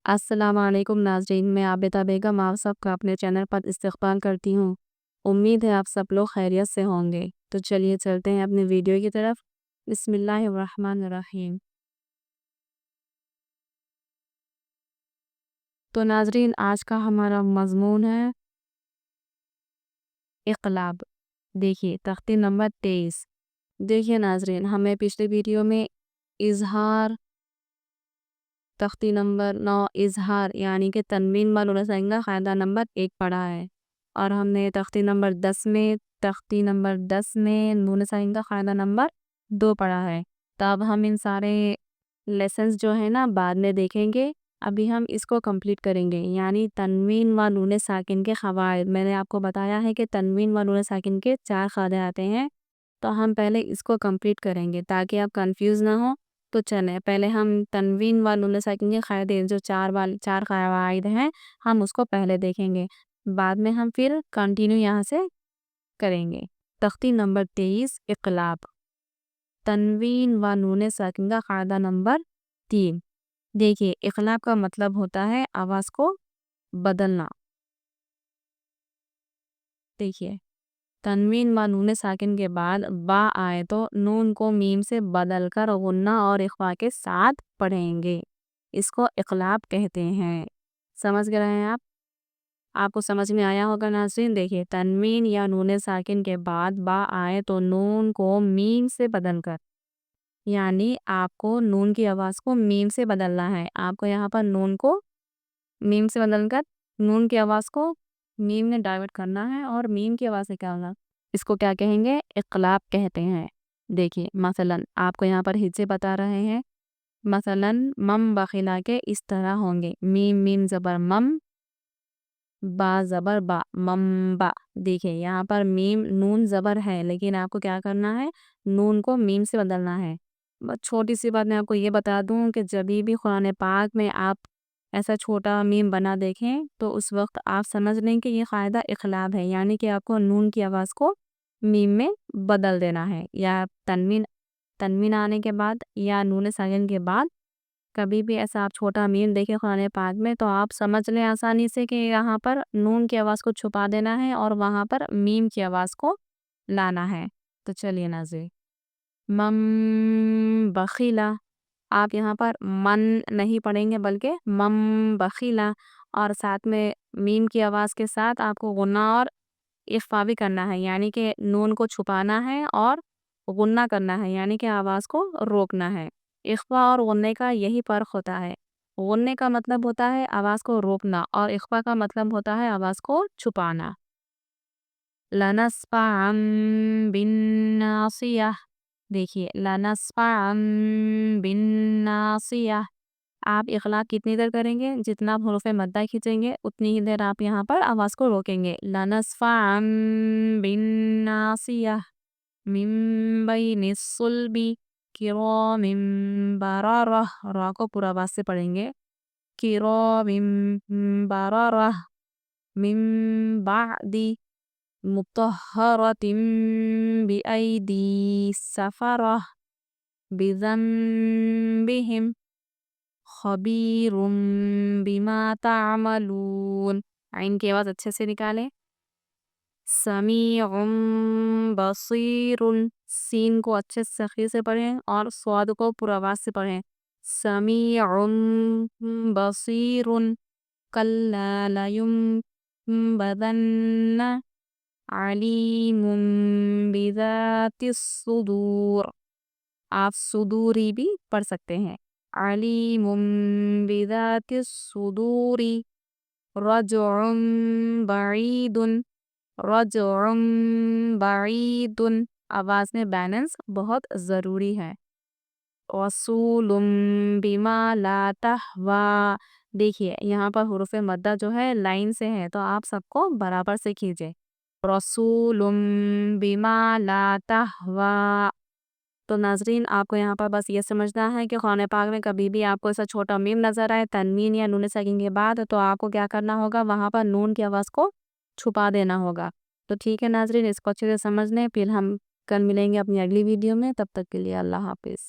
السلام علیکم ناظرین، میں عابدہ بیگم آپ سب کا اپنے چینل پر استقبال کرتی ہوں۔ امید ہے آپ سب لوگ خیریت سے ہوں گے۔ تو چلیے چلتے ہیں اپنے ویڈیو کی طرف۔ بسم اللہ الرحمن الرحیم۔ تو ناظرین، آج کا ہمارا مضمون ہے اقلاب۔ دیکھیے تختی نمبر 23۔ دیکھیے ناظرین، ہمیں پچھلے ویڈیو میں اظہار، تختی نمبر 9 اظہار یعنی کہ تنوین و نون ساکن کا قاعدہ نمبر 1 پڑھا ہے، اور ہم نے تختی نمبر 10 میں نون ساکن کا قاعدہ نمبر 2 پڑھا ہے۔ تو اب ہم ان سارے لیسنز جو ہیں نا بعد میں دیکھیں گے، ابھی ہم اس کو کمپلیٹ کریں گے، یعنی تنوین و نون ساکن کے قواعد۔ میں نے آپ کو بتایا ہے کہ تنوین و نون ساکن کے 4 قاعدے آتے ہیں، تو ہم پہلے اس کو کمپلیٹ کریں گے تاکہ آپ کنفیوز نہ ہو۔ تو چلیں پہلے ہم تنوین و نون ساکن کے قاعدے جو 4 قواعد ہیں ہم اس کو پہلے دیکھیں گے، بعد میں ہم پھر کنٹینیو یہاں سے کریں گے۔ تختی نمبر 23 اقلاب، تنوین و نون ساکن کا قاعدہ نمبر 3۔ دیکھیے اقلاب کا مطلب ہوتا ہے آواز کو بدلنا۔ دیکھیے تنوین و نون ساکن کے بعد با آئے تو نون کو میم سے بدل کر غنہ اور اخفا کے ساتھ پڑھیں گے، اس کو اقلاب کہتے ہیں۔ سمجھ گئے ہیں آپ کو سمجھ میں آیا ہوگا ناظرین۔ دیکھیے تنوین یا نون ساکن کے بعد با آئے تو نون کو میم سے بدل کر، یعنی آپ کو نون کی آواز کو میم سے بدلنا ہے۔ آپ کو یہاں پر نون کو میم سے بدل کر نون کی آواز کو میم میں ڈائیورٹ کرنا ہے، اور میم کی آواز سے کیا ہوگا، اس کو کیا کہیں گے، اقلاب کہتے ہیں۔ دیکھیے مثلا آپ کو یہاں پر ہجے بتا رہے ہیں، مثلا مم بخیلا کے اس طرح ہوں گے، میم میم زبر مم، با زبر با، مم با۔ دیکھیے یہاں پر میم نون زبر ہے، لیکن آپ کو کیا کرنا ہے، نون کو میم سے بدلنا ہے۔ چھوٹی سی بات میں آپ کو یہ بتا دوں کہ جب بھی قرآن پاک میں آپ ایسا چھوٹا میم بنا دیکھیں تو اس وقت آپ سمجھ لیں کہ یہ قاعدہ اقلاب ہے، یعنی کہ آپ کو نون کی آواز کو میم میں بدل دینا ہے، یا تنوین آنے کے بعد یا نون ساکن کے بعد کبھی بھی ایسا آپ چھوٹا میم دیکھیں قرآن پاک میں تو آپ سمجھ لیں آسانی سے کہ یہاں پر نون کی آواز کو چھپا دینا ہے اور وہاں پر میم کی آواز کو لانا ہے۔ تو چلیے ناظرین، مم بخیلا، آپ یہاں پر من نہیں پڑھیں گے بلکہ مم بخیلا، اور ساتھ میں میم کی آواز کے ساتھ آپ کو غنہ اور اخفا بھی کرنا ہے، یعنی کہ نون کو چھپانا ہے اور غنہ کرنا ہے، یعنی کہ آواز کو روکنا ہے۔ اخفا اور غنہ کا یہی فرق ہوتا ہے، غنہ کا مطلب ہوتا ہے آواز کو روکنا، اور اخفا کا مطلب ہوتا ہے آواز کو چھپانا۔ لَنَسْفَعًا بِالنَّاصِیَةِ، دیکھیے لَنَسْفَعًا بِالنَّاصِیَةِ، آپ اقلاب کتنی دیر کریں گے، جتنا آپ حروف مدہ کھینچیں گے اتنی ہی دیر آپ یہاں پر آواز کو روکیں گے۔ لَنَسْفَعًا بِالنَّاصِیَةِ مِن بَيْنِ الصُّلْبِ کِرَامٍ بَرَرَةٍ، را کو پورا آواز سے پڑھیں گے، کِرَامٍ بَرَرَةٍ مِن بَعْدِ مُطَهَّرَةٍ بِأَيْدِي سَفَرَةٍ بِذَنبِهِمْ خَبِيرٌ بِمَا تَعْمَلُونَ۔ عین کی آواز اچھے سے نکالیں۔ سمیع بصیر، سین کو اچھے سے سخی سے پڑھیں اور صاد کو پورا آواز سے پڑھیں۔ سمیع بصیر، کَلَّا لَيُنبَذَنَّ علیم بذات الصدور، آپ صدوری بھی پڑھ سکتے ہیں، علیم بذات الصدور۔ رجع بعید، رجع بعید، آواز میں بیلنس بہت ضروری ہے۔ رسول بما لا تہویٰ، دیکھیے یہاں پر حروف مدہ جو ہے لائن سے ہے تو آپ سب کو برابر سے کھیجئے۔ رسول بما لا تہویٰ۔ تو ناظرین آپ کو یہاں پر بس یہ سمجھنا ہے کہ قرآن پاک میں کبھی بھی آپ کو ایسا چھوٹا میم نظر آئے تنوین یا نون ساکن کے بعد تو آپ کو کیا کرنا ہوگا، وہاں پر نون کی آواز کو چھپا دینا ہوگا۔ تو ٹھیک ہے ناظرین، اس کو اچھے سے سمجھ لیں، پھر ہم کل ملیں گے اپنی اگلی ویڈیو میں، تب تک کے لیے اللہ حافظ۔